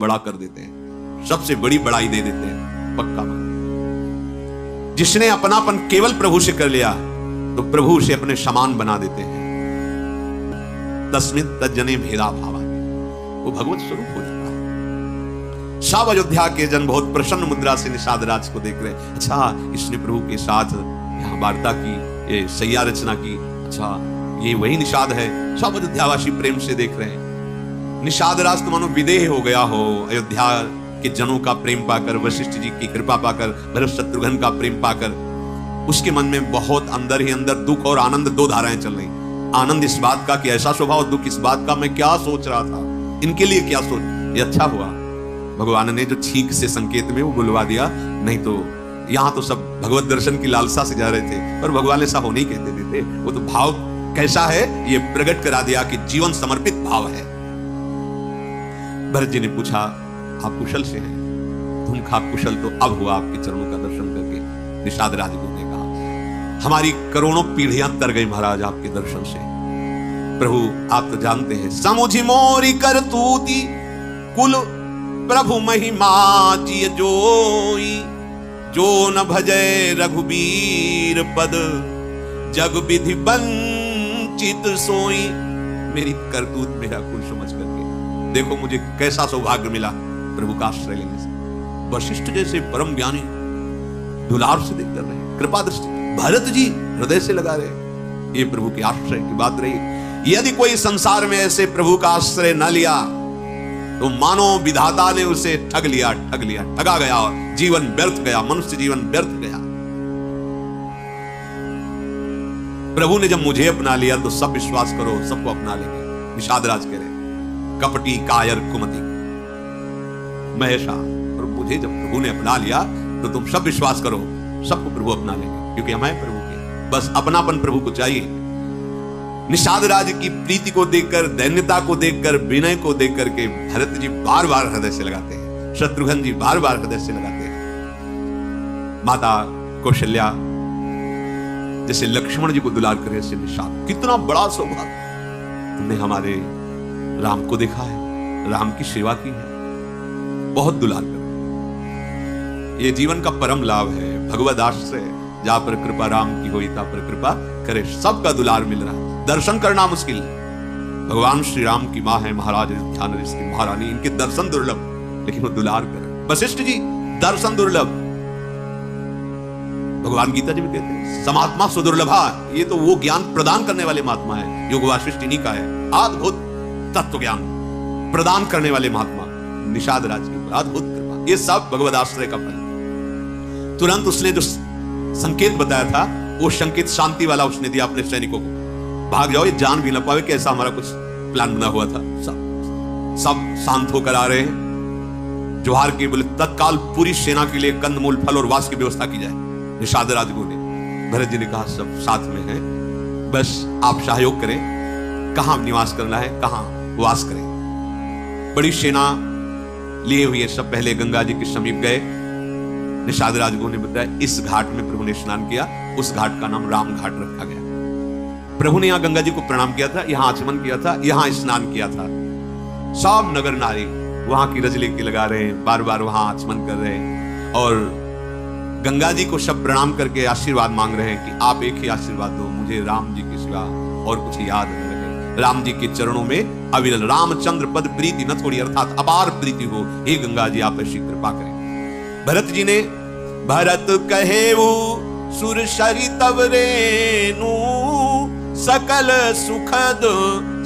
बड़ा कर देते हैं, सबसे बड़ी बड़ाई दे देते हैं। पक्का जिसने अपनापन केवल प्रभु से कर लिया तो प्रभु उसे अपने समान बना देते हैं। तस्मिन् तज्जने भेदा भावा, वो भगवत स्वरूप हो जाता है। सब अयोध्या के जन बहुत प्रसन्न मुद्रा से निषाद राज को देख रहे, अच्छा इसने प्रभु के साथ यहाँ वार्ता की, ये सैया रचना की, अच्छा ये वही निषाद है। सब अयोध्यावासी प्रेम से देख रहे हैं। निषाद राज तो मानो विदेह हो गया हो अयोध्या के जनों का प्रेम पाकर, वशिष्ठ जी की कृपा पाकर, भरत शत्रुघ्न का प्रेम पाकर। उसके मन में बहुत अंदर ही अंदर दुख और आनंद, दो धाराएं चल रही। आनंद इस बात का कि ऐसा स्वभाव, दुख इस बात का मैं क्या सोच रहा था, इनके लिए क्या सोच। ये अच्छा हुआ भगवान ने जो ठीक से संकेत में वो बुलवा दिया, नहीं तो यहाँ तो सब भगवत दर्शन की लालसा से जा रहे थे, पर भगवान ऐसा होने ही कहते देते। वो तो भाव कैसा है ये प्रकट करा दिया कि जीवन समर्पित भाव है। भरत जी ने पूछा आप कुशल से हैं? तुम खा कुशल तो अब हुआ आपके चरणों का दर्शन करके। निषाद राज ने कहा हमारी करोड़ों पीढ़ियां तर गई महाराज आपके दर्शन से। प्रभु आप तो जानते हैं, समुझि मोरी करतूती कुल प्रभु महिमा जिय जोई, जो न भजय रघुबीर पद जग विधि वंचित सोई। मेरी करतूत मेरा कुल समझ करके देखो मुझे कैसा सौभाग्य मिला प्रभु का आश्रय लेने से। वशिष्ठ जैसे परम ज्ञानी दुलार से देख कर रहे, कृपा दृष्टि। भरत जी हृदय से लगा रहे। ये प्रभु के आश्रय की बात रही। यदि कोई संसार में ऐसे प्रभु का आश्रय न लिया तो मानो विधाता ने उसे ठग लिया, ठगा गया, जीवन व्यर्थ गया, मनुष्य जीवन व्यर्थ गया। प्रभु ने जब मुझे अपना लिया तो सब विश्वास करो सबको अपना लेंगे। निषाद राज कह रहे कपटी कायर कुमति महेशा, और मुझे जब प्रभु ने अपना लिया तो तुम सब विश्वास करो सबको प्रभु अपना लेंगे, क्योंकि हम हैं प्रभु के। बस अपनापन प्रभु को चाहिए। निषाद राज की प्रीति को देखकर, दैन्यता को देखकर, विनय को देख करके भरत जी बार बार हृदय से लगाते हैं, शत्रुघ्न जी बार बार हृदय से लगाते हैं। माता कौशल्या जैसे लक्ष्मण जी को दुलार करे ऐसे निषाद। कितना बड़ा सौभाग्य, तुमने हमारे राम को देखा है, राम की सेवा की है, बहुत दुलार कर। ये जीवन का परम लाभ है। भगवद आश्रय जा पर कृपा राम की होई ता पर कृपा करे। सबका दुलार मिल रहा है। दर्शन करना मुश्किल। भगवान श्री राम की मां है महाराज ध्यान की महारानी, इनके दर्शन दुर्लभ, लेकिन वो दुलार कर। वशिष्ठ जी दर्शन दुर्लभ। भगवान गीता जी में कहते हैं समात्मा सुदुर्लभा। ये तो वो ज्ञान प्रदान करने वाले महात्मा है। योग वासिष्ठ इन्हीं का है। अद्भुत तत्व ज्ञान प्रदान करने वाले महात्मा निषाद राज की अद्भुत कृपा। ये सब भगवद आश्रय का फल। तुरंत उसने जो संकेत बताया था वो संकेत शांति वाला उसने दिया अपने सैनिकों को। भाग जाओ, ये जान भी न पावे कि ऐसा हमारा कुछ प्लान बना हुआ था। सब शांत होकर आ रहे हैं। जोहार की बोले तत्काल पूरी सेना के लिए कंदमूल, फल और वास की व्यवस्था की जाए। निषाद राज ने, भरत जी ने कहा सब साथ में हैं, बस आप सहयोग करें। कहां निवास करना है, कहां वास करें। बड़ी सेना लिए हुए सब पहले गंगा जी के समीप गए। निषाद राजगुरु ने बताया इस घाट में प्रभु ने स्नान किया, उस घाट का नाम राम घाट रखा गया। प्रभु ने यहाँ गंगा जी को प्रणाम किया था, यहाँ आचमन किया था, यहाँ स्नान किया था। सब नगर नारी वहां की रज लेके लगा रहे हैं, बार बार वहां आचमन कर रहे हैं और गंगा जी को सब प्रणाम करके आशीर्वाद मांग रहे हैं कि आप एक ही आशीर्वाद दो, मुझे राम जी की सिवा और कुछ याद न रहे। राम जी के चरणों में अविरल रामचंद्र पद प्रीति न थोड़ी, अर्थात अपार प्रीति हो। हे गंगा जी आप ऐसी कृपा करें। भरत जी ने भरत कहे वो सुर सरितव रेनु, सकल सुखद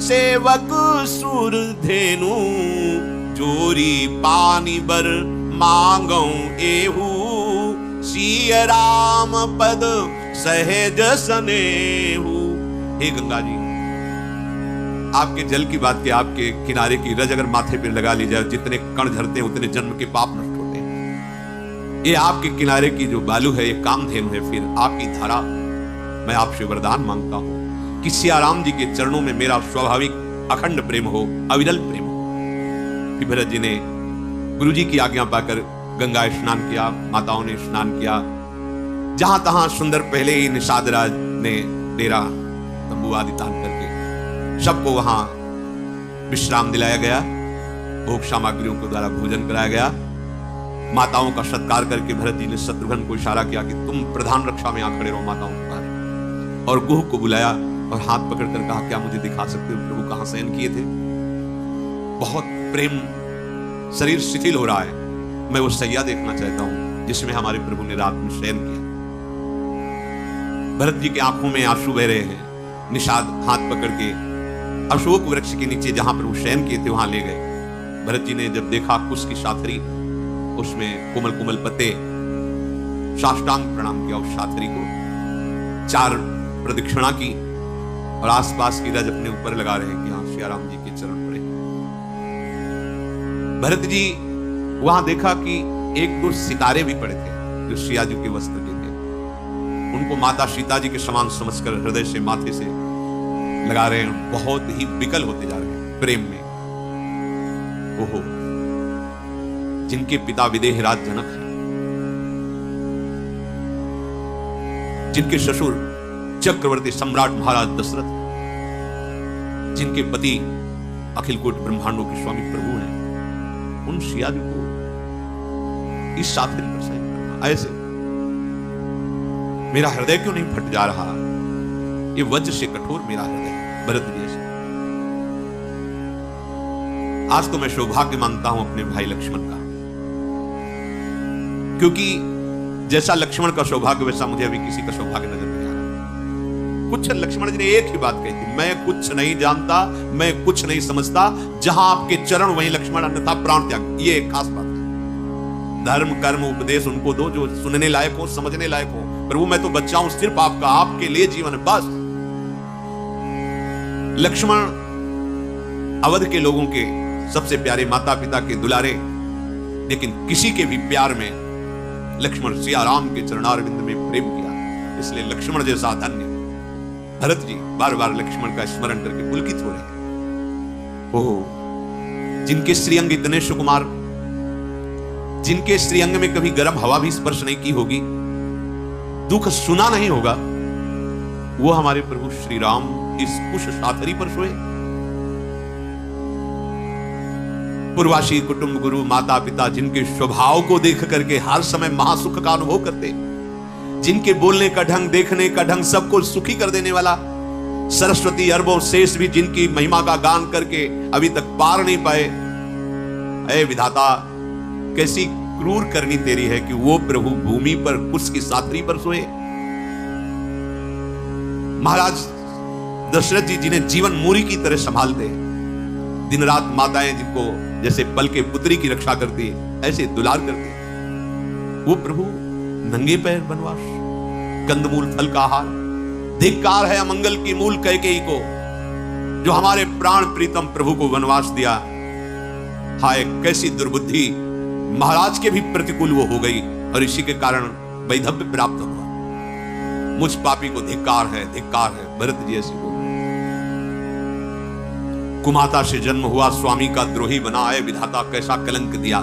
सेवक सुर धेनु, जोरी पानी बर मांगौ एहू, सिय राम पद सहज सनेहू। हे गंगा जी आपके जल की बात की, आपके किनारे की रज अगर माथे पर लगा ली जाए, जितने कण झरते हैं उतने जन्म के पाप नष्ट होते हैं। ये आपके किनारे की जो बालू है ये कामधेनु है। फिर आपकी धारा, मैं आपसे वरदान मांगता हूं कि सिया राम जी के चरणों में मेरा स्वाभाविक अखंड प्रेम हो, अविरल प्रेम हो। फिर भरत जी ने गुरु जी की आज्ञा पाकर गंगा स्नान किया, माताओं ने स्नान किया। जहां तहां सुंदर पहले ही निषाद राज ने डेरा तंबू आदि तान करके सबको वहां विश्राम दिलाया गया। भोग सामग्रियों के द्वारा भोजन कराया गया। माताओं का सत्कार करके भरत जी ने शत्रुघ्न को इशारा किया कि तुम प्रधान रक्षा में यहां खड़े रहो माताओं के पास, और गुह को बुलाया और हाथ पकड़कर कहा, क्या मुझे दिखा सकते हो प्रभु कहां शयन किए थे? बहुत प्रेम, शरीर शिथिल हो रहा है, मैं वो सैया देखना चाहता हूं जिसमें हमारे प्रभु ने रात में शयन किया। भरत जी की आंखों में आंसू बह रहे हैं। निषाद हाथ पकड़ के अशोक वृक्ष के नीचे जहां प्रभु शयन किए थे वहां ले गए। भरत जी ने जब देखा कुश की साथरी, उसमें कोमल कोमल पत्ते, साष्टांग प्रणाम किया उस साथरी को, 4 प्रदक्षिणा की और आसपास की रज अपने ऊपर लगा रहे हैं कि हाँ सियाराम जी के चरण पड़े। भरत जी वहां देखा कि 1-2 सितारे भी पड़े थे जो सिया जी के वस्त्र के थे। उनको माता सीता जी के समान समझकर हृदय से माथे से लगा रहे हैं, बहुत ही विकल होते जा रहे हैं प्रेम में। ओहो, जिनके पिता विदेहराज जनक हैं, जिनके ससुर चक्रवर्ती सम्राट महाराज दशरथ, जिनके पति अखिल कोट ब्रह्मांडों के स्वामी प्रभु हैं, उन सिया जी को इस साथरी पर सहन करना, ऐसे मेरा हृदय क्यों नहीं फट जा रहा? ये वज्र से कठोर मेरा हृदय भरत जी से। आज तो मैं सौभाग्य मानता हूं अपने भाई लक्ष्मण का, क्योंकि जैसा लक्ष्मण का सौभाग्य वैसा मुझे अभी किसी का सौभाग्य नजर नहीं आ रहा। कुछ लक्ष्मण जी ने एक ही बात कही थी, मैं कुछ नहीं जानता, मैं कुछ नहीं समझता, जहां आपके चरण वहीं लक्ष्मण, अन्यथा प्राण त्याग। ये एक खास बात है। धर्म कर्म उपदेश उनको दो जो सुनने लायक हो, समझने लायक हो। प्रभु मैं तो बच्चा हूं सिर्फ आपका, आपके लिए जीवन है बस। लक्ष्मण अवध के लोगों के सबसे प्यारे, माता पिता के दुलारे, लेकिन किसी के भी प्यार में लक्ष्मण सिया राम के चरणारविंद में प्रेम किया। इसलिए लक्ष्मण जैसा धन्य भरत जी बार बार लक्ष्मण का स्मरण करके पुलकित हो रहे हैं। ओह, जिनके श्रीअंग इतने सुकुमार, जिनके श्रीअंग में कभी गर्म हवा भी स्पर्श नहीं की होगी, दुख सुना नहीं होगा, वो हमारे प्रभु श्री राम इस कुश साथरी पर सोए। पूर्वासी कुटुंब गुरु माता पिता, जिनके स्वभाव को देख करके हर समय महासुख का अनुभव करते, जिनके बोलने का ढंग, देखने का ढंग सबको सुखी कर देने वाला, सरस्वती अरबों शेष भी जिनकी महिमा का गान करके अभी तक पार नहीं पाए। ऐ विधाता, कैसी क्रूर करनी तेरी है कि वो प्रभु भूमि पर कुश की साथरी पर सोए। महाराज दशरथ जी जिन्हें जीवन मूरी की तरह संभालते, दिन रात माताएं जिनको जैसे पल के पुत्री की रक्षा करती है, ऐसे दुलार करती, वो प्रभु नंगे पैर वनवास, कंदमूल फल का आहार। धिक्कार है अमंगल की मूल कैकेयी को, जो हमारे प्राण प्रीतम प्रभु को वनवास दिया। हाय कैसी दुर्बुद्धि, महाराज के भी प्रतिकूल वो हो गई और इसी के कारण वैधव्य प्राप्त हुआ। मुझ पापी को धिक्कार है, धिक्कार है। भरत जी ऐसी बोल, कुमाता से जन्म हुआ स्वामी का द्रोही बना, है विधाता कैसा कलंक दिया।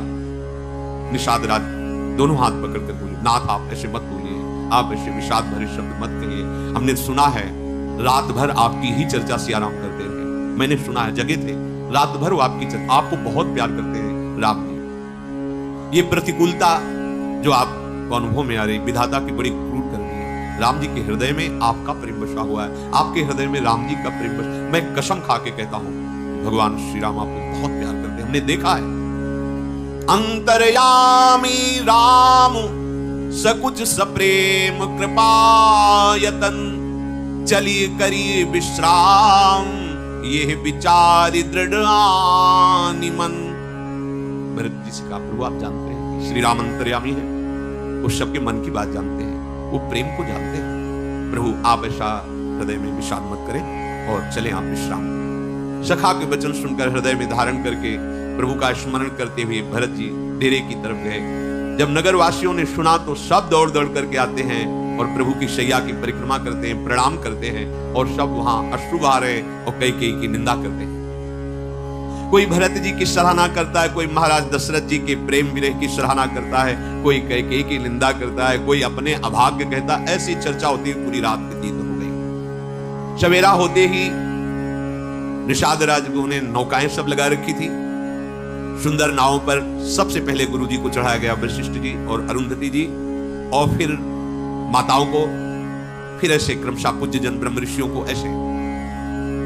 निषाद राज दोनों हाथ पकड़कर बोले, नाथ आप ऐसे मत बोलिए, आप ऐसे विषाद भरे शब्द मत कहिए। हमने सुना है रात भर आपकी ही चर्चा सियाराम करते रहे, मैंने सुना है, जगे थे रात भर वो आपकी चर्चा, आपको बहुत प्यार करते हैं राम जी। ये प्रतिकूलता जो आपको अनुभव में आ रही, विधाता की बड़ी क्रूर कर दी है। राम जी के हृदय में आपका प्रेम बसा हुआ है, आपके हृदय में राम जी का प्रेम बसा। मैं कसम खा के कहता हूं भगवान श्री राम आपको बहुत प्यार करते हैं, हमने देखा है। अंतर्यामी राम सकुच सप्रेम कृपायतन, चली करी विश्राम ये विचारी दृढ़ मन। भरत जी से कहा, प्रभु आप जानते हैं श्री राम अंतर्यामी है, वो सबके मन की बात जानते हैं, वो प्रेम को जानते हैं। प्रभु आप ऐसा हृदय में विषाद मत करें और चले आप विश्राम। सखा के वचन सुनकर हृदय में धारण करके प्रभु का स्मरण करते हुए भरत जी डेरे की तरफ गए। जब नगर वासियों ने सुना तो सब दौड़ दौड़ करके आते हैं और प्रभु की शैया की परिक्रमा करते हैं, प्रणाम करते हैं और सब वहां अश्रु बहा रहे और कैकेयी की निंदा करते हैं। कोई भरत जी की सराहना करता है, कोई महाराज दशरथ जी के प्रेम विरह की सराहना करता है, कोई कैकेयी की निंदा करता है, कोई अपने अभाग्य कहता है। ऐसी चर्चा होती है, पूरी रात व्यतीत हो गई। सवेरा होते ही निषाद राजगुरु ने नौकाएं सब लगा रखी थी, सुंदर नावों पर सबसे पहले गुरु जी को चढ़ाया गया, वशिष्ठ जी और अरुंधति जी, और फिर माताओं को, फिर ऐसे क्रमशः पूज्य जन ब्रह्म ऋषियों को, ऐसे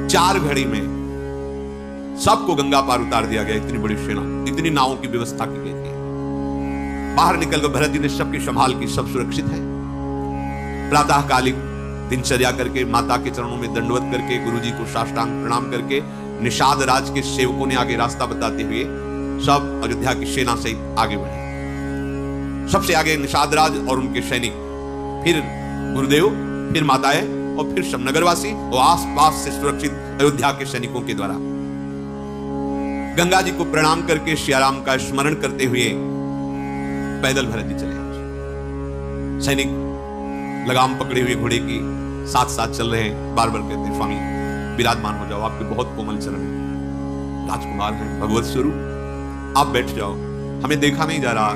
4 घड़ी में सबको गंगा पार उतार दिया गया। इतनी बड़ी सेना, इतनी नावों की व्यवस्था की गई थी। बाहर निकलकर भरत जी ने सबकी संभाल की, सब सुरक्षित है। प्रातःकालिक दिनचर्या करके, माता के चरणों में दंडवत करके, गुरु जी को साष्टांग प्रणाम करके, निषाद राज के सेवकों ने आगे रास्ता बताते हुए सब अयोध्या की सेना सहित आगे बढ़े। सबसे आगे निषाद राज और उनके सैनिक, फिर गुरुदेव, फिर माताएं, और फिर सब नगरवासी और आसपास से सुरक्षित अयोध्या के सैनिकों के द्वारा। गंगा जी को प्रणाम करके सियाराम का स्मरण करते हुए पैदल भरत जी चले। सैनिक लगाम पकड़े हुए घोड़े की साथ साथ चल रहे हैं। बार बार कहते हैं, स्वामी विराजमान हो जाओ, आपके बहुत कोमल चरण हैं, राजकुमार हैं, भगवत स्वरूप, आप बैठ जाओ, हमें देखा नहीं जा रहा,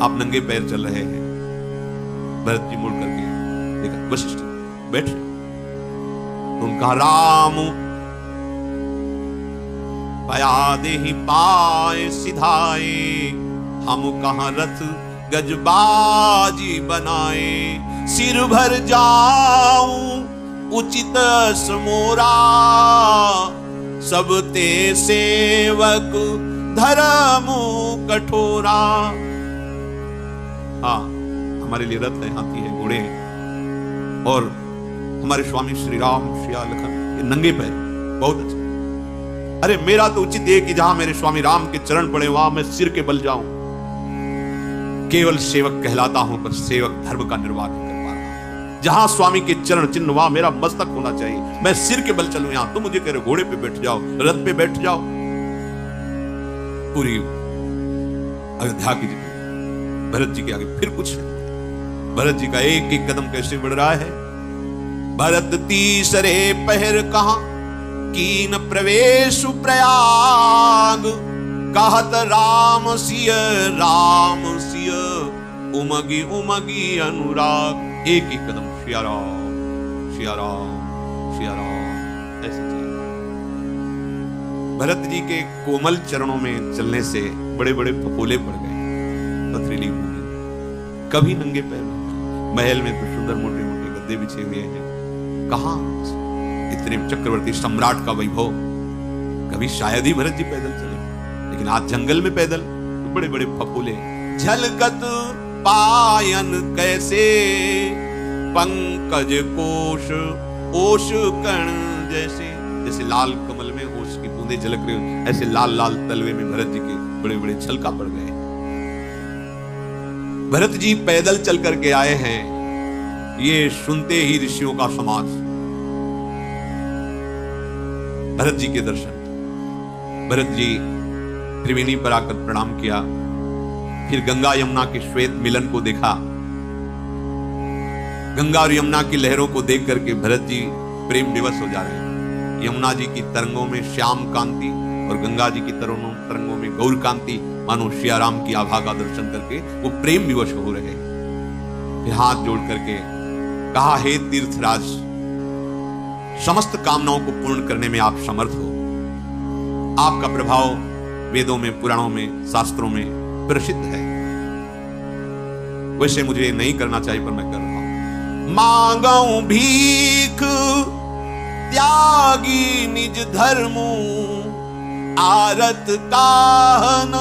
आप नंगे पैर चल रहे हैं। भरत जी मुड़ करके देखा, वशिष्ठ बैठ जाओ। तो उनका राम पया देहि पाए सिधाए, हम कहां रथ गजबाजी बनाए, सिर भर जाऊं उचित समोरा, सब ते सेवक धर्म कठोरा। हाँ, हमारे लिए रथ है, हाथी है, घोड़े हैं, और हमारे स्वामी श्री राम, श्री लखन, ये नंगे पैर, बहुत अच्छा। अरे मेरा तो उचित है कि जहां मेरे स्वामी राम के चरण पड़े वहां मैं सिर के बल जाऊं। केवल सेवक कहलाता हूं, पर सेवक धर्म का निर्वाह नहीं कर पा रहा। जहां स्वामी के चरण चिन्ह वहां मेरा मस्तक होना चाहिए, मैं सिर के बल चलूं। यहां तुम मुझे कह रहे घोड़े पे बैठ जाओ, रथ पे बैठ जाओ। पूरी अयोध्या की भरत जी के आगे फिर कुछ नहीं। भरत जी का एक एक कदम कैसे बढ़ रहा है। भरत तीसरे पहर कहां कीन प्रवेश प्रयाग, कहत राम सिय उमगी उमगी अनुराग। एक एक कदम सिया राम, सिया राम, सिया राम, ऐसे चले। भरत जी के कोमल चरणों में चलने से बड़े बड़े फफोले पड़ गए, पथरीली भूमि, कभी नंगे पैर। महल में तो सुंदर मोटे मोटे गद्दे बिछे हुए हैं, कहां इतने चक्रवर्ती सम्राट का वैभव। कभी शायद ही भरत जी पैदल चले, लेकिन आज जंगल में पैदल, तो बड़े बड़े फफोले। झलकत पायन कैसे पंकज कोश, ओश कण जैसे, जैसे लाल कमल में ओश की बूंदे झलक रही हो, ऐसे लाल लाल तलवे में भरत जी के बड़े बड़े छलका पड़ गए। भरत जी पैदल चल करके आए हैं, ये सुनते ही ऋषियों का समाज। भरत जी के दर्शन, भरत जी त्रिवेणी पर आकर प्रणाम किया, फिर गंगा यमुना के श्वेत मिलन को देखा। गंगा और यमुना की लहरों को देख करके भरत जी प्रेम विवश हो जा रहे हैं। यमुना जी की तरंगों में श्याम कांति और गंगा जी की तरंगों में गौर कांति, मानो श्री राम की आभा का दर्शन करके वो प्रेम विवश हो रहे। फिर हाथ जोड़ करके कहा, हे तीर्थराज, समस्त कामनाओं को पूर्ण करने में आप समर्थ हो। आपका प्रभाव वेदों में, पुराणों में, शास्त्रों में प्रसिद्ध है। वैसे मुझे नहीं करना चाहिए, पर मैं कर रहा हूं। मांगू भीख त्यागी निज धर्म, आरत काहन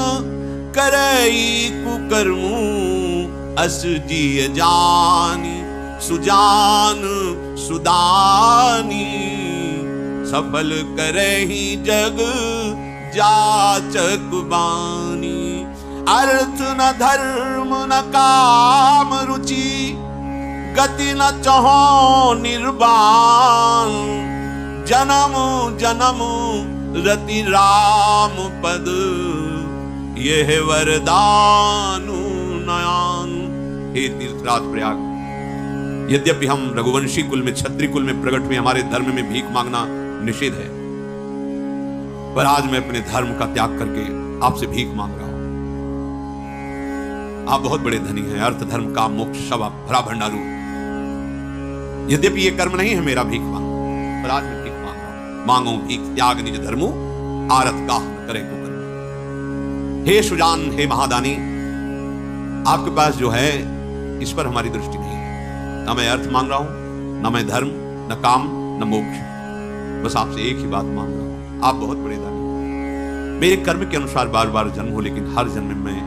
करई कुकर्मु, अस जिय जानी सुजान सुदानी, सफल करही जग जाचक बानी। अर्थ न धर्म न काम रुचि, गति न चहो निर्वाण, जन्म जन्म रति राम पद, यह वरदानु नयान। हे तीर्थराज प्रयाग, यद्यपि हम रघुवंशी कुल में, क्षत्रिय कुल में प्रकट हुए, हमारे धर्म में भीख मांगना निषेध है, पर आज मैं अपने धर्म का त्याग करके आपसे भीख मांग रहा हूं। आप बहुत बड़े धनी हैं, अर्थ धर्म काम मोक्ष सब भरा भंडारू। यद्यपि ये कर्म नहीं है मेरा भीख मांग, पर आज मैं भीख मांग रहा हूं। मांगो भीख त्याग निज धर्मो, आरत काह करे को कर्म। हे सुजान, हे महादानी, आपके पास जो है इस पर हमारी दृष्टि नहीं है। न मैं अर्थ मांग रहा हूं, न मैं धर्म, न काम, न मोक्ष, बस आपसे एक ही बात मांग रहा हूं। आप बहुत बड़े दानी, मेरे कर्म के अनुसार बार बार जन्म हो, लेकिन हर जन्म में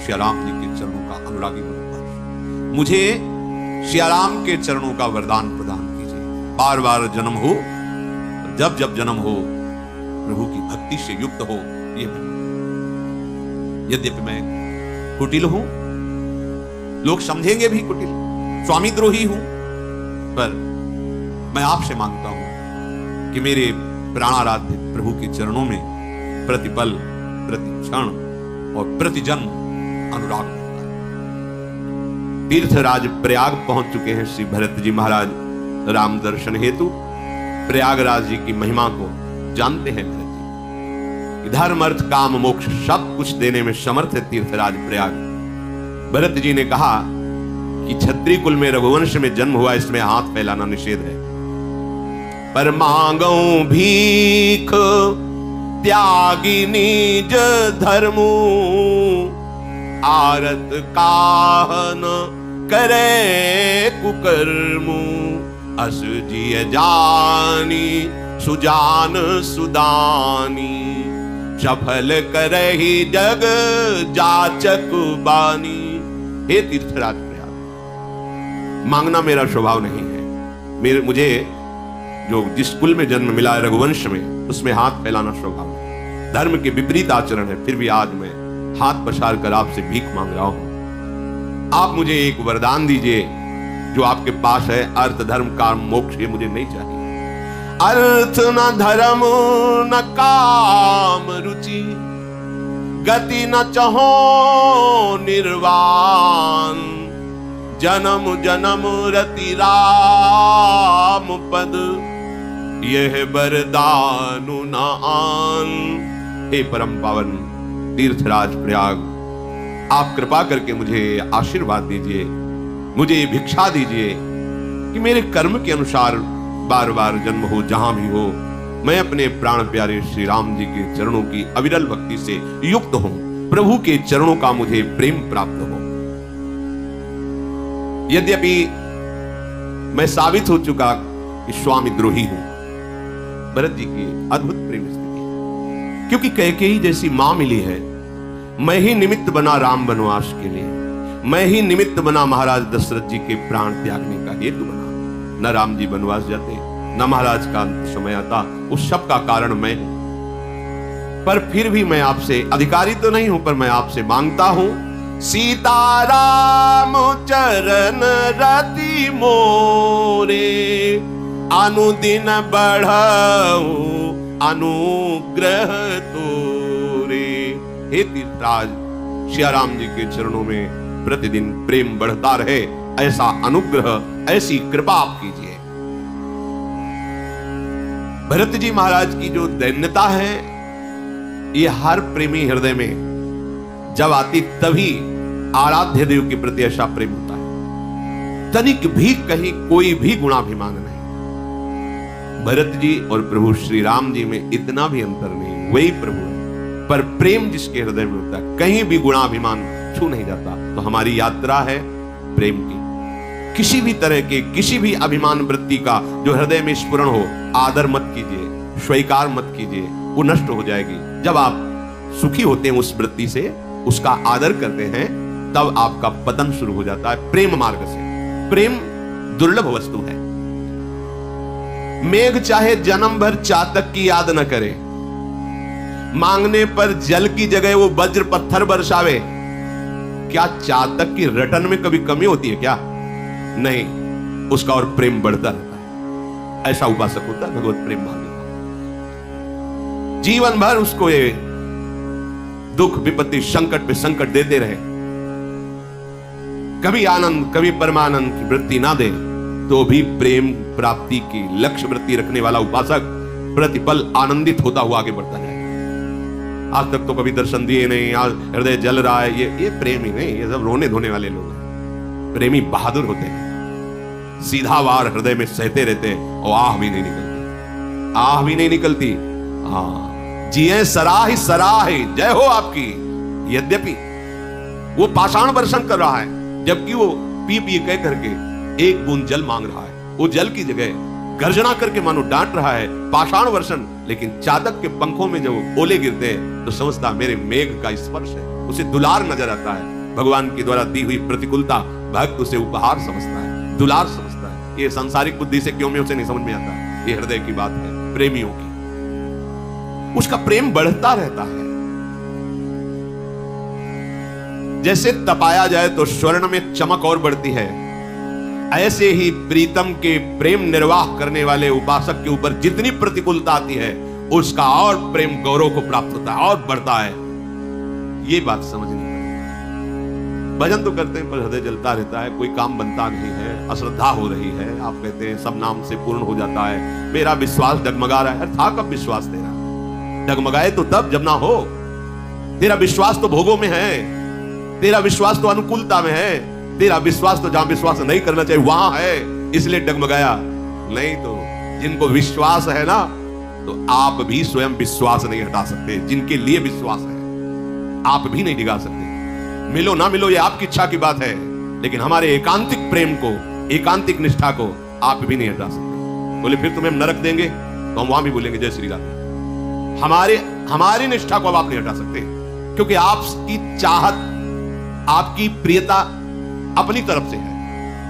श्रीराम जी के चरणों का अनुरागी बनूंगा। मुझे श्रीराम के चरणों का वरदान प्रदान कीजिए। बार बार जन्म हो, जब जब जन्म हो प्रभु की भक्ति से युक्त हो। ये यद्यपि मैं कुटिल हूं, लोग समझेंगे भी कुटिल, स्वामी द्रोही हूं, पर मैं आपसे मांगता हूं कि मेरे प्राणाराध्य प्रभु के चरणों में प्रतिपल, प्रति क्षण और प्रति जन्म अनुराग होता है। तीर्थराज प्रयाग पहुंच चुके हैं श्री भरत जी महाराज। राम दर्शन हेतु प्रयागराज जी की महिमा को जानते हैं भरत जी। धर्म, अर्थ, काम, मोक्ष सब कुछ देने में समर्थ है तीर्थराज प्रयाग। भरत जी ने कहा कि क्षत्रिय कुल में रघुवंश में जन्म हुआ, इसमें हाथ फैलाना निषेध है। पर मांगो भीख त्यागी निज धर्मु, आरत काहन करे कुकर्मु, अस जिय जानी सुजान सुदानी, सफल करहि जग जाचक बानी। हे तीर्थराज प्रयाग, मांगना मेरा स्वभाव नहीं है। मुझे जो जिस कुल में जन्म मिला है रघुवंश में, उसमें हाथ फैलाना स्वभाव है। धर्म के विपरीत आचरण है, फिर भी आज मैं हाथ पसार कर आपसे भीख मांग रहा हूं। आप मुझे एक वरदान दीजिए जो आपके पास है। अर्थ, धर्म, काम, मोक्ष ये मुझे नहीं चाहिए। अर्थ न धर्म न काम रुचि, गति न चहो निर्वाण, जन्म जन्म रति राम पद, यह वरदानु न आन। हे परम पावन तीर्थराज प्रयाग, आप कृपा करके मुझे आशीर्वाद दीजिए, मुझे भिक्षा दीजिए कि मेरे कर्म के अनुसार बार बार जन्म हो, जहां भी हो, मैं अपने प्राण प्यारे श्री राम जी के चरणों की अविरल भक्ति से युक्त हूं। प्रभु के चरणों का मुझे प्रेम प्राप्त हो। यद्यपि मैं साबित हो चुका कि स्वामी द्रोही हूं, भरत जी की अद्भुत प्रेम स्थिति है। क्योंकि कैकेयी जैसी मां मिली है, मैं ही निमित्त बना राम वनवास के लिए, मैं ही निमित्त बना महाराज दशरथ जी के प्राण त्यागने का हेतु बना। न राम जी वनवास जाते, न महाराज का अंत समय आता, उस सब का कारण मैं हूं। पर फिर भी मैं आपसे, अधिकारी तो नहीं हूं, पर मैं आपसे मांगता हूं, सीताराम चरण रति मोरे, अनुदिन बढ़ऊ अनुग्रह तोरे। हे तीर्थराज, श्री राम जी के चरणों में प्रतिदिन प्रेम बढ़ता रहे, ऐसा अनुग्रह, ऐसी कृपा आप कीजिए। भरत जी महाराज की जो दैन्यता है, ये हर प्रेमी हृदय में जब आती, तभी आराध्य देव के प्रति ऐसा प्रेम होता है। तनिक भी कहीं कोई भी गुणाभिमान नहीं। भरत जी और प्रभु श्री राम जी में इतना भी अंतर नहीं, वही प्रभु है, पर प्रेम जिसके हृदय में होता है, कहीं भी गुणाभिमान छू नहीं जाता। तो हमारी यात्रा है प्रेम की। किसी भी तरह के, किसी भी अभिमान वृत्ति का जो हृदय में स्फुरण हो, आदर मत कीजिए, स्वीकार मत कीजिए, वो नष्ट हो जाएगी। जब आप सुखी होते हैं उस वृत्ति से, उसका आदर करते हैं, तब आपका पतन शुरू हो जाता है प्रेम मार्ग से। प्रेम दुर्लभ वस्तु है। मेघ चाहे जन्म भर चातक की याद न करे, मांगने पर जल की जगह वो वज्र पत्थर बरसावे, क्या चातक की रटन में कभी कमी होती है क्या? नहीं, उसका और प्रेम बढ़ता रहता है। ऐसा उपासक होता है भगवत प्रेम मार्ग का। जीवन भर उसको ये दुख विपत्ति संकट पे संकट देते रहे, कभी आनंद कभी परमानंद की वृत्ति ना दे, तो भी प्रेम प्राप्ति की लक्ष्य वृत्ति रखने वाला उपासक प्रतिपल आनंदित होता हुआ आगे बढ़ता जाए। आज तक तो कभी दर्शन दिए नहीं, आज हृदय जल रहा है, ये प्रेम ही नहीं, ये सब रोने धोने वाले लोग हैं। प्रेमी बहादुर होते हैं, सीधा वार हृदय में सहते रहते हैं और आह भी नहीं निकलती, आह भी नहीं निकलती। हाँ, जिए सराही सराही, जय हो आपकी, यद्यपि वो पाषाण वर्षण कर रहा है, जबकि वो पी पी कह करके एक बूंद जल मांग रहा है। वो जल की जगह गर्जना करके मानो डांट रहा है, पाषाण वर्षण। लेकिन चातक के पंखों में जब ओले गिरते हैं तो समझता मेरे मेघ का स्पर्श है, उसे दुलार नजर आता है। भगवान की द्वारा दी हुई प्रतिकूलता भक्त उसे उपहार समझता है, दुलार समझता है। ये सांसारिक बुद्धि से क्यों में उसे नहीं समझ में आता। ये हृदय की बात है प्रेमियों की। उसका प्रेम बढ़ता रहता है। जैसे तपाया जाए तो स्वर्ण में चमक और बढ़ती है, ऐसे ही प्रीतम के प्रेम निर्वाह करने वाले उपासक के ऊपर जितनी प्रतिकूलता आती है उसका और प्रेम गौरव को प्राप्त होता है और बढ़ता है। ये बात समझनी पड़ेगी। भजन तो करते हैं पर हृदय जलता रहता है, कोई काम बनता नहीं है, अश्रद्धा हो रही है। आप कहते हैं सब नाम से पूर्ण हो जाता है, मेरा विश्वास डगमगा रहा है। था कब विश्वास तेरा? डगमगाए तो तब जब ना हो। तेरा विश्वास तो भोगों में है, तेरा विश्वास तो अनुकूलता में है, तेरा विश्वास तो जहां विश्वास नहीं करना चाहिए वहां है, इसलिए डगमगाया। नहीं तो जिनको विश्वास है ना, तो आप भी स्वयं विश्वास नहीं हटा सकते। जिनके लिए विश्वास है आप भी नहीं डिगा सकते। मिलो ना मिलो ये आपकी इच्छा की बात है, लेकिन हमारे एकांतिक प्रेम को, एकांतिक निष्ठा को आप भी नहीं हटा सकते। बोले फिर तुम्हें नरक देंगे, तो हम वहां भी बोलेंगे जय श्री राम। हमारी निष्ठा को अब आप नहीं हटा सकते, क्योंकि आपकी चाहत, आपकी प्रियता अपनी तरफ से है।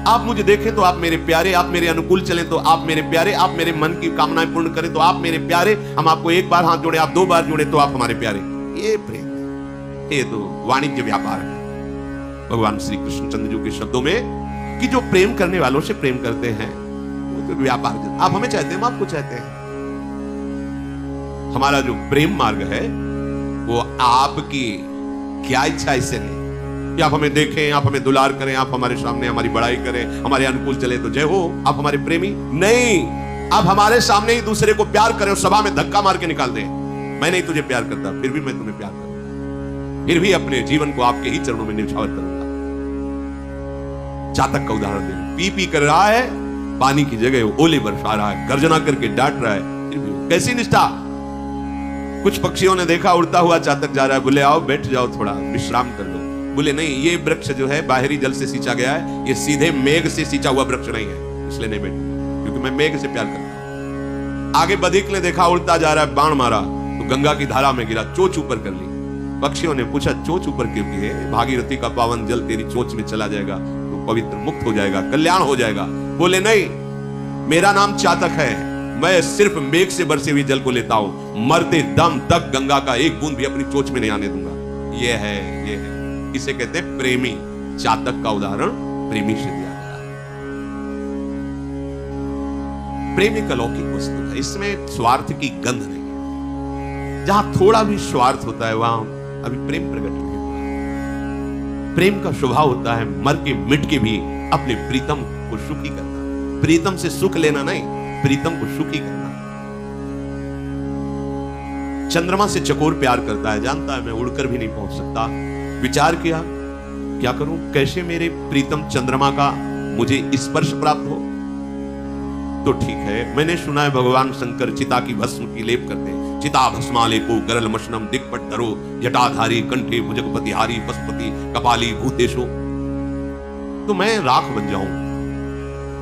आप मुझे देखें तो आप मेरे प्यारे, आप मेरे अनुकूल चलें तो आप मेरे प्यारे, आप मेरे मन की कामनाएं पूर्ण करें तो आप मेरे प्यारे, हम आपको एक बार हाथ जोड़े, आप 2 बार जोड़े तो आप हमारे प्यारे। ये प्रेम, ये तो वाणिज्य व्यापार है। भगवान श्री कृष्णचंद्र जी के शब्दों में कि जो प्रेम करने वालों से प्रेम करते हैं वो तो व्यापार। आप हमें चाहते हैं, हम आपको चाहते हैं। हमारा जो प्रेम मार्ग है वो आपकी क्या इच्छा इससे नहीं कि आप हमें देखें, आप हमें दुलार करें, आप हमारे सामने हमारी बड़ाई करें, हमारे अनुकूल चले तो जय हो, आप हमारे प्रेमी। नहीं, आप हमारे सामने ही दूसरे को प्यार करें और सभा में धक्का मार के निकाल दें। मैं नहीं तुझे प्यार करता, फिर भी मैं तुम्हें प्यार करूंगा, फिर भी अपने जीवन को आपके ही चरणों में न्यौछावर करूंगा। चातक का उदाहरण दे, पी पी कर रहा है, पानी की जगह ओले बरसा रहा है, गर्जना करके डांट रहा है, फिर भी कैसी निष्ठा। कुछ पक्षियों ने देखा उड़ता हुआ चातक जा रहा है, बोले आओ बैठ जाओ, थोड़ा विश्राम कर लो। बोले नहीं, ये वृक्ष जो है बाहरी जल से सींचा गया है, ये सीधे मेघ से सींचा हुआ वृक्ष नहीं है, इसलिए नहीं बैठूंगा, क्योंकि मैं मेघ से प्यार करता हूं। आगे बधिक ने देखा उड़ता जा रहा है, बाण मारा तो गंगा की धारा में गिरा, चोंच ऊपर कर ली। पक्षियों ने पूछा चोंच ऊपर क्यों की है? भागीरथी का पावन जल तेरी चोंच में चला जाएगा तो पवित्र मुक्त हो जाएगा, कल्याण हो जाएगा। बोले नहीं, मेरा नाम चातक है, मैं सिर्फ मेघ से बरसे हुए जल को लेता हूं, मरते दम तक गंगा का एक बूंद भी अपनी चोंच में नहीं आने दूंगा। ये है इसे कहते हैं प्रेमी। चातक का उदाहरण प्रेमी से दिया गया है। प्रेम एक अलौकिक वस्तु है, इसमें स्वार्थ की गंध नहीं है। जहां थोड़ा भी स्वार्थ होता है वहां अभी प्रेम प्रकट नहीं हुआ। प्रेम का स्वभाव होता है मर के मिट के भी अपने प्रीतम को सुखी करना। प्रीतम से सुख लेना नहीं, प्रीतम को सुखी करना। चंद्रमा से चकोर प्यार करता है, जानता है मैं उड़कर भी नहीं पहुंच सकता। विचार किया क्या करूं, कैसे मेरे प्रीतम चंद्रमा का मुझे स्पर्श प्राप्त हो। तो ठीक है, मैंने सुना है भगवान शंकर चिता की भस्म की लेप करते हैं। चिता भस्मालेपो गरल मशनम दिक्पट धरो जटाधारी कंठे भुजगपतिहारी पशुपति कपाली भूतेशो। तो मैं राख बन जाऊं,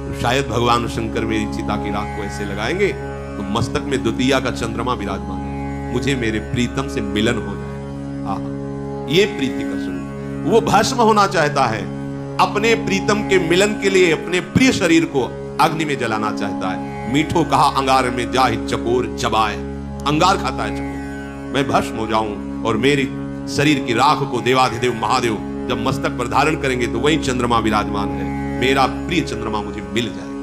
तो शायद भगवान शंकर मेरी चिता की राख को ऐसे लगाएंगे तो मस्तक में द्वितीया का चंद्रमा विराजमान है, मुझे मेरे प्रीतम से मिलन हो जाए। ये प्रीति का स्वरूप। वो भस्म होना चाहता है, अपने प्रीतम के मिलन के लिए अपने प्रिय शरीर को अग्नि में जलाना चाहता है। मीठो कहा अंगार में जाहि चकोर चबाए, अंगार खाता है चकोर। मैं भस्म हो जाऊं और मेरी शरीर की राख को देवाधिदेव महादेव जब मस्तक पर धारण करेंगे तो वही चंद्रमा विराजमान है, मेरा प्रिय चंद्रमा मुझे मिल जाए।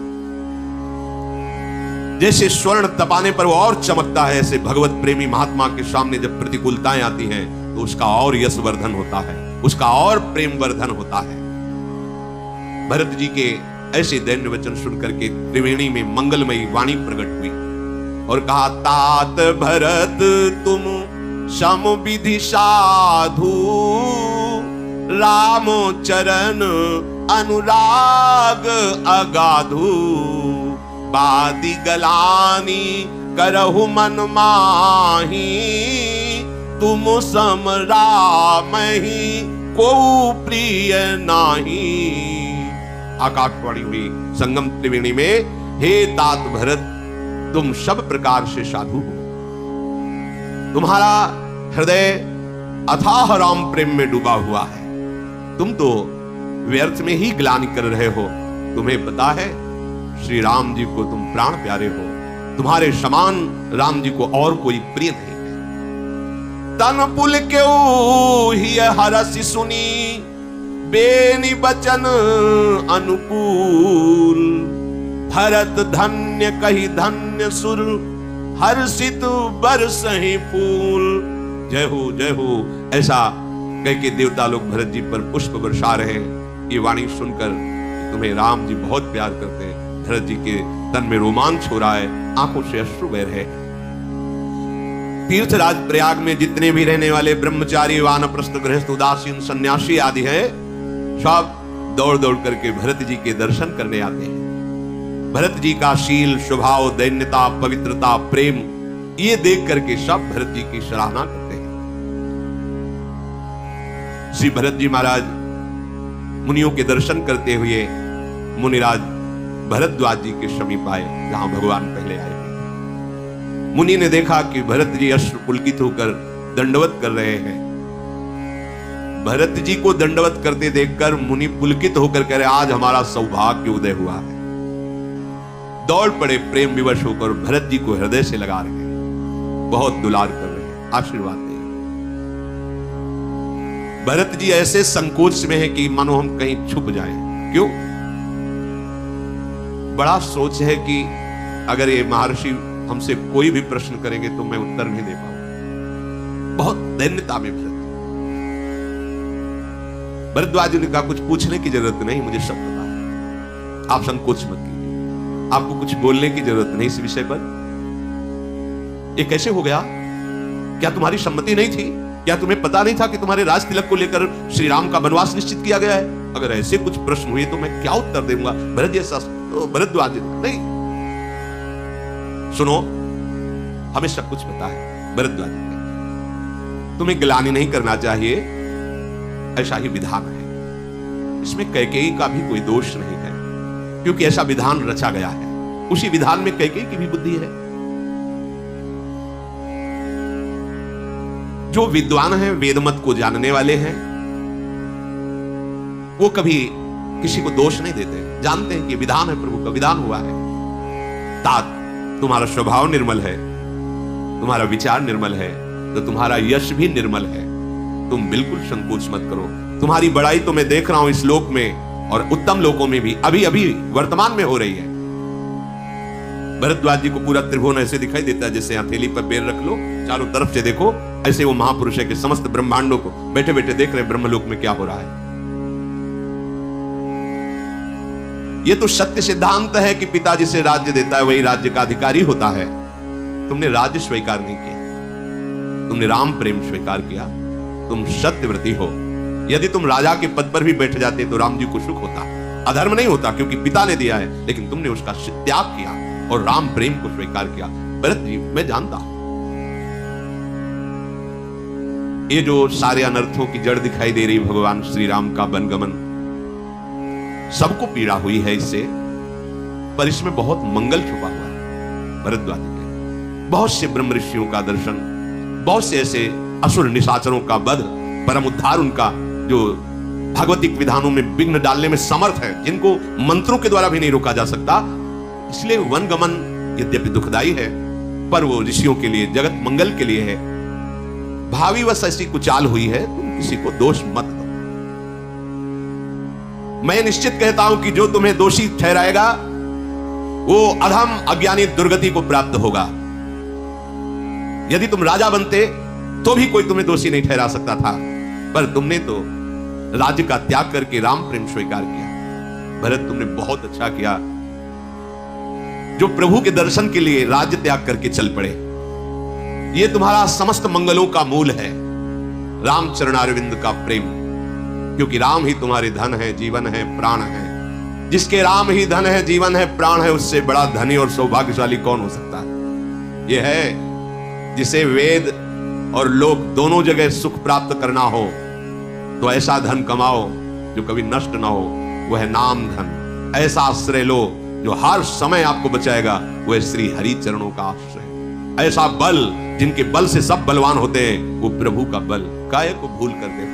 जैसे स्वर्ण तपाने पर वो और चमकता है, ऐसे भगवत प्रेमी महात्मा के सामने जब प्रतिकूलताएं आती हैं तो उसका और यश वर्धन होता है, उसका और प्रेम वर्धन होता है। भरत जी के ऐसे दैन्य वचन सुनकर के त्रिवेणी में मंगलमयी वाणी प्रकट हुई और कहा, तात भरत तुम सम विधि साधु, राम चरण अनुराग अगाधु, बादी गलानी करहु मन माही, तुम सम राम ही को प्रिय नाही। आकाशवाणी हुई संगम त्रिवेणी में, हे तात भरत तुम सब प्रकार से साधु हो, तुम्हारा हृदय अथाह राम प्रेम में डूबा हुआ है, तुम तो व्यर्थ में ही ग्लानि कर रहे हो। तुम्हें पता है श्री राम जी को तुम प्राण प्यारे हो, तुम्हारे समान राम जी को और कोई प्रिय नहीं है। तन पुल क्यों ही हरसि सुनी, बेनि बचन अनुकूल। भरत धन्य कही धन्य सुर, हर्षित बरसहि फूल। जय हो ऐसा कह के देवता लोग भरत जी पर पुष्प बरसा रहे हैं। ये वाणी सुनकर तुम्हें राम जी बहुत प्यार करते हैं। भरत जी के तन में रोमांच हो रहा है, आंखों से अश्रु बह रहे हैं। तीर्थराज प्रयाग में जितने भी रहने वाले ब्रह्मचारी, वानप्रस्थ, गृहस्थ, उदासीन, सन्यासी आदि हैं, सब दौड़ दौड़ करके भरत जी के दर्शन करने आते हैं। भरत जी का शील, स्वभाव, दैन्यता, पवित्रता, प्रेम, ये देख करके सब भरत जी की सराहना करते हैं। श्री भरत जी महाराज मुनियों के दर्शन करते हुए मुनिराज भरद्वाज जी के समीप आए, जहां भगवान पहले आए थे। मुनि ने देखा कि भरत जी अश्रु पुलकित होकर दंडवत कर रहे हैं। भरत जी को दंडवत करते देखकर मुनि पुलकित होकर कह रहे, आज हमारा सौभाग्य उदय हुआ है। दौड़ पड़े, प्रेम विवश होकर भरत जी को हृदय से लगा रहे हैं, बहुत दुलार कर रहे हैं, आशीर्वाद दे। भरत जी ऐसे संकोच में है कि मानो हम कहीं छुप जाएं। क्यों? बड़ा सोच है कि अगर ये महर्षि हमसे कोई भी प्रश्न करेंगे तो मैं उत्तर नहीं दे पाऊंगा। बहुत दैन्यता में भरद्वाज ने कहा, कुछ पूछने की जरूरत नहीं, मुझे सब पता है, आप संकोच मत कीजिए, आपको कुछ बोलने की जरूरत नहीं इस विषय पर। ये कैसे हो गया? क्या तुम्हारी सम्मति नहीं थी? क्या तुम्हें पता नहीं था कि तुम्हारे राज तिलक को लेकर श्री राम का वनवास निश्चित किया गया है? अगर ऐसे कुछ प्रश्न हुए तो मैं क्या उत्तर दूंगा? भरद्वाज नहीं, सुनो, हमें सब कुछ पता है। भरद्वाज, तुम्हें ग्लानि नहीं करना चाहिए, ऐसा ही विधान है। इसमें कैकेयी का भी कोई दोष नहीं है, क्योंकि ऐसा विधान रचा गया है। उसी विधान में कैकेयी की भी बुद्धि है। जो विद्वान हैं, वेदमत को जानने वाले हैं, वो कभी किसी को दोष नहीं देते, जानते हैं कि विधान है, प्रभु का विधान हुआ है। तात, तुम्हारा स्वभाव निर्मल है, तुम्हारा विचार निर्मल है, तो तुम्हारा यश भी निर्मल है। तुम बिल्कुल संकोच मत करो। तुम्हारी बड़ाई तो मैं देख रहा हूं इस लोक में और उत्तम लोकों में भी अभी अभी वर्तमान में हो रही है। भरद्वाज जी को पूरा त्रिभुवन ऐसे दिखाई देता है जैसे हथेली पर बेर रख लो, चारों तरफ से देखो, ऐसे वो महापुरुष है कि समस्त ब्रह्मांडों को बैठे बैठे देख रहे हैं ब्रह्मलोक में क्या हो रहा है। ये तो सत्य सिद्धांत है कि पिता जिसे राज्य देता है वही राज्य का अधिकारी होता है। तुमने राज्य स्वीकार नहीं किया, तुमने राम प्रेम स्वीकार किया, तुम सत्यव्रती हो। यदि तुम राजा के पद पर भी बैठ जाते तो राम जी को सुख होता, अधर्म नहीं होता, क्योंकि पिता ने दिया है, लेकिन तुमने उसका त्याग किया और राम प्रेम को स्वीकार किया। भरत जी, मैं जानता हूं ये जो सारे अनर्थों की जड़ दिखाई दे रही भगवान श्री राम का वनगमन, सबको पीड़ा हुई है इससे, पर इसमें बहुत मंगल छुपा हुआ है। भरद्वाज के बहुत से ब्रह्म ऋषियों का दर्शन, बहुत से ऐसे असुर निशाचरों का वध, परम उद्धार उनका, जो भगवतिक विधानों में विघ्न डालने में समर्थ है, जिनको मंत्रों के द्वारा भी नहीं रोका जा सकता। इसलिए वनगमन यद्यपि दुखदाई है, पर वो ऋषियों के लिए, जगत मंगल के लिए है। भावी वश ऐसी कुचाल हुई है, तुम किसी को दोष मत दो। मैं निश्चित कहता हूं कि जो तुम्हें दोषी ठहराएगा वो अधम अज्ञानी दुर्गति को प्राप्त होगा। यदि तुम राजा बनते तो भी कोई तुम्हें दोषी नहीं ठहरा सकता था, पर तुमने तो राज्य का त्याग करके राम प्रेम स्वीकार किया। भरत, तुमने बहुत अच्छा किया जो प्रभु के दर्शन के लिए राज्य त्याग करके चल पड़े। यह तुम्हारा समस्त मंगलों का मूल है, राम चरणारविंद का प्रेम, क्योंकि राम ही तुम्हारे धन है, जीवन है, प्राण है। जिसके राम ही धन है, जीवन है, प्राण है, उससे बड़ा धनी और सौभाग्यशाली कौन हो सकता है? यह है जिसे वेद और लोग दोनों जगह सुख प्राप्त करना हो तो ऐसा धन कमाओ जो कभी नष्ट ना हो, वह है नाम धन। ऐसा आश्रय लो जो हर समय आपको बचाएगा, वह श्री हरि चरणों का आश्रय। ऐसा बल जिनके बल से सब बलवान होते हैं, वो प्रभु का बल। काय को भूल कर दे।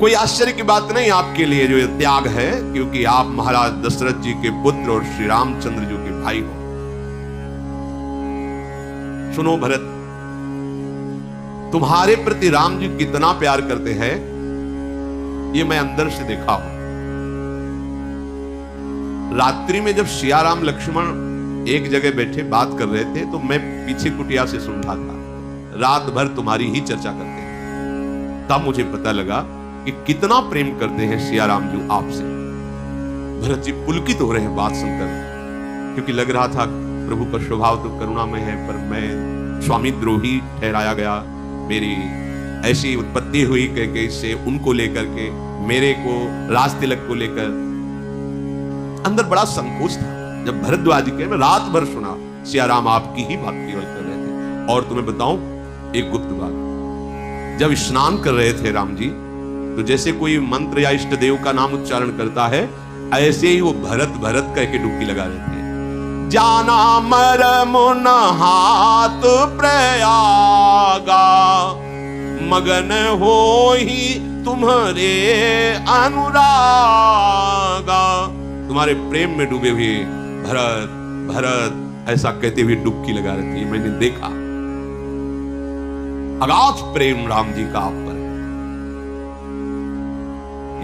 कोई आश्चर्य की बात नहीं आपके लिए जो ये त्याग है, क्योंकि आप महाराज दशरथ जी के पुत्र और श्री रामचंद्र जी के भाई हो। सुनो भरत, तुम्हारे प्रति राम जी कितना प्यार करते हैं ये मैं अंदर से देखा हूं। रात्रि में जब सियाराम लक्ष्मण एक जगह बैठे बात कर रहे थे तो मैं पीछे कुटिया से सुन रहा था। रात भर तुम्हारी ही चर्चा करते हैं। तब मुझे पता लगा कि कितना प्रेम करते हैं सियाराम जी आपसे। भरत जी पुलकित हो रहे हैं बात सुनकर, क्योंकि लग रहा था प्रभु का स्वभाव तो करुणामय है, पर मैं स्वामी द्रोही ठहराया गया। मेरी ऐसी उत्पत्ति हुई कि इससे उनको लेकर के, मेरे को राज तिलक को लेकर अंदर बड़ा संकोच था। जब भरद्वाज के मैं रात भर सुना सियाराम आपकी ही बात केवल कर रहे थे। और तुम्हें बताऊं एक गुप्त बात, जब स्नान कर रहे थे राम जी, तो जैसे कोई मंत्र या इष्ट देव का नाम उच्चारण करता है, ऐसे ही वो भरत भरत कह के डुबकी लगा रहे थे। जाना मरम न हाथ प्रयागा, मगन हो ही तुम्हारे अनुरागा। तुम्हारे प्रेम में डूबे हुए भरत भरत ऐसा कहते हुए डुबकी लगा रहे थे। मैंने देखा अगाध प्रेम राम जी का आप पर।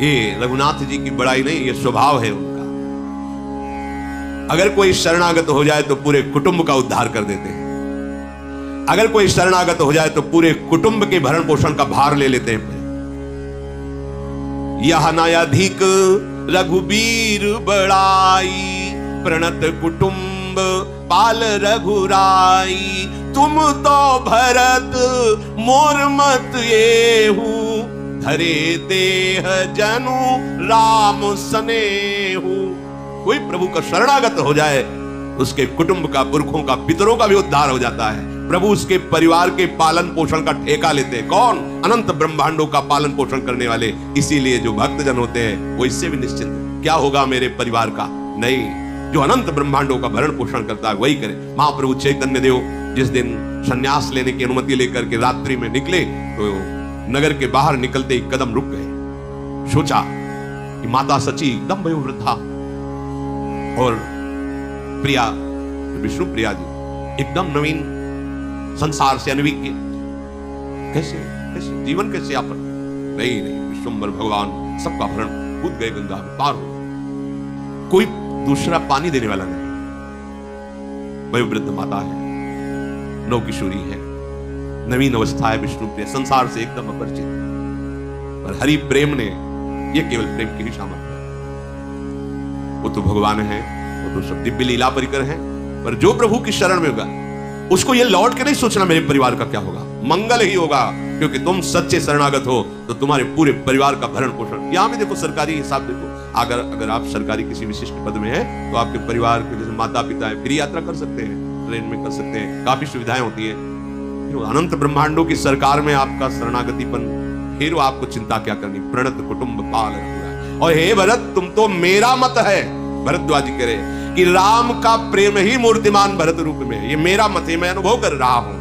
ये रघुनाथ जी की बड़ाई नहीं, ये स्वभाव है उनका। अगर कोई शरणागत हो जाए तो पूरे कुटुंब का उद्धार कर देते हैं। अगर कोई शरणागत हो जाए तो पूरे कुटुंब के भरण पोषण का भार ले लेते हैं। यह नयाधिक रघुबीर बड़ाई, प्रणत कुटुंब पाल रघुराई। तुम तो भरत मोर मत येहू, धरे देह जनु राम स्नेहू। कोई प्रभु का शरणागत हो जाए, उसके कुटुंब का, पुरखों का, पितरों का भी उद्धार हो जाता है। प्रभु उसके परिवार के पालन पोषण का ठेका लेते हैं। कौन? अनंत ब्रह्मांडों का पालन पोषण करने वाले। इसीलिए जो भक्तजन होते हैं वो इससे भी निश्चिंत, क्या होगा मेरे परिवार का? नहीं, जो अनंत ब्रह्मांडों का भरण पोषण करता है वही करे। महाप्रभु चैतन्य देव जिस दिन संन्यास लेने की अनुमति लेकर के रात्रि में निकले, तो नगर के बाहर निकलते ही कदम रुक गए। सोचा कि माता सची एकदम वयोवृद्धा और प्रिया, विष्णु प्रिया जी एकदम नवीन, संसार से अनभिज्ञ, कैसे कैसे जीवन कैसे यापन? नहीं नहीं, विश्वम्भर भगवान सबका भरण कूद गए गंगा में, पार हो। कोई दूसरा पानी देने वाला नहीं। वयोवृद्ध माता है, नव किशोरी है, नवीन अवस्था है, विष्णु प्रिय, संसार से एकदम अपरिचित। पर हरि प्रेम ने, ये केवल प्रेम की ही सामर्थ्य है। वो तो भगवान है, वो तो सब दिव्य लीला परिकर है। पर जो प्रभु की शरण में होगा, उसको ये लौट के नहीं सोचना मेरे परिवार का क्या होगा, मंगल ही होगा। क्योंकि तुम सच्चे शरणागत हो तो तुम्हारे पूरे परिवार का भरण पोषण। यहां भी देखो, सरकारी हिसाब देखो, अगर आप सरकारी किसी विशिष्ट पद में हैं तो आपके परिवार के जैसे माता पिता है, फ्री यात्रा कर सकते हैं, ट्रेन में कर सकते हैं, काफी सुविधाएं होती है। अनंत ब्रह्मांडों की सरकार में आपका शरणागतिपन, फिर आपको चिंता क्या करनी? प्रणत कुटुंब पाल रघुराई। और हे भरत, तुम तो मेरा मत है। भरद्वाज जी कह रहे कि राम का प्रेम ही मूर्तिमान भरत रूप में है। ये मेरा मत है, मैं अनुभव कर रहा हूं।